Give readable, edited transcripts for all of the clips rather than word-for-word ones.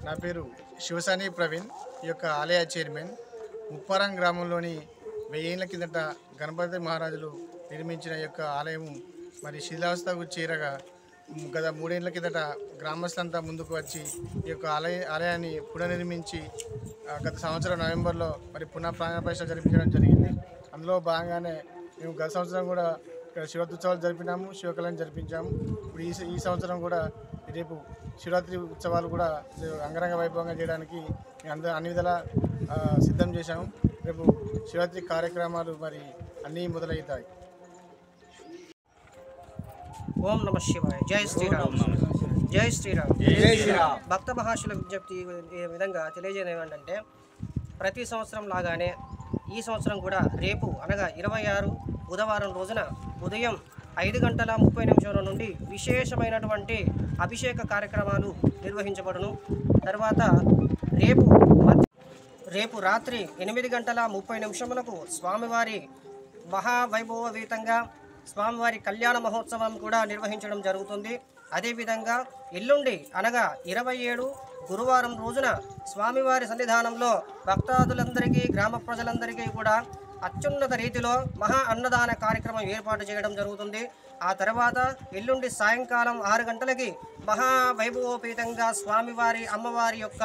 నా పేరు శివసాని ప్రవీణ్. ఈ యొక్క ఆలయ చైర్మన్. ముప్పారం గ్రామంలోని 1000 ఏళ్ల కిందట గణపతి మహారాజులు నిర్మించిన ఈ యొక్క ఆలయం మరి శిథిలావస్థకు చేరగా గత 3 ఏళ్ల కిందట గ్రామస్తులంతా ముందుకు వచ్చి ఈ యొక్క ఆలయాన్ని పునర్నిర్మించి గత సంవత్సరం నవంబర్లో మరి పునః ప్రాణప్రతిష్ఠ జరిపించడం జరిగింది. అందులో భాగంగానే మేము గత సంవత్సరం కూడా ఇక్కడ శివరాత్రి జరిపినాము, శివకళ్యాణం జరిపించాము. ఇప్పుడు ఈ సంవత్సరం కూడా రేపు శివరాత్రి ఉత్సవాలు కూడా అంగరంగ వైభవంగా చేయడానికి అన్ని విధాలా సిద్ధం చేశాము. రేపు శివరాత్రి కార్యక్రమాలు మరి అన్నీ మొదలవుతాయి. ఓం నమః శివాయ. జై శ్రీరామ్. జై శ్రీరామ్. జై శ్రీరామ్. భక్త మహాశుల విజ్ఞప్తి ఈ విధంగా తెలియజేయడం ఏమంటే, ప్రతి సంవత్సరం లాగానే ఈ సంవత్సరం కూడా రేపు అనగా 26 బుధవారం రోజున ఉదయం 5:30 నుండి విశేషమైనటువంటి అభిషేక కార్యక్రమాలు నిర్వహించబడును. తర్వాత రేపు రాత్రి 8:30 స్వామివారి మహావైభవీతంగా స్వామివారి కళ్యాణ మహోత్సవం కూడా నిర్వహించడం జరుగుతుంది. అదేవిధంగా ఎల్లుండి అనగా 27 గురువారం రోజున స్వామివారి సన్నిధానంలో భక్తాదులందరికీ గ్రామ ప్రజలందరికీ కూడా అత్యున్నత రీతిలో మహా అన్నదాన కార్యక్రమం ఏర్పాటు చేయడం జరుగుతుంది. ఆ తర్వాత ఎల్లుండి సాయంకాలం 6 గంటలకి మహావైభవోపేతంగా స్వామివారి అమ్మవారి యొక్క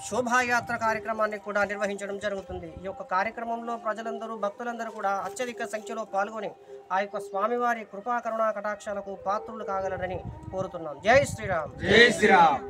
శోభాయాత్ర కార్యక్రమాన్ని కూడా నిర్వహించడం జరుగుతుంది. ఈ యొక్క కార్యక్రమంలో ప్రజలందరూ భక్తులందరూ కూడా అత్యధిక సంఖ్యలో పాల్గొని ఆ యొక్క స్వామివారి కృపా కరుణా కటాక్షాలకు పాత్రులు కాగలరని కోరుతున్నాం. జై శ్రీరామ్. జై శ్రీరామ్.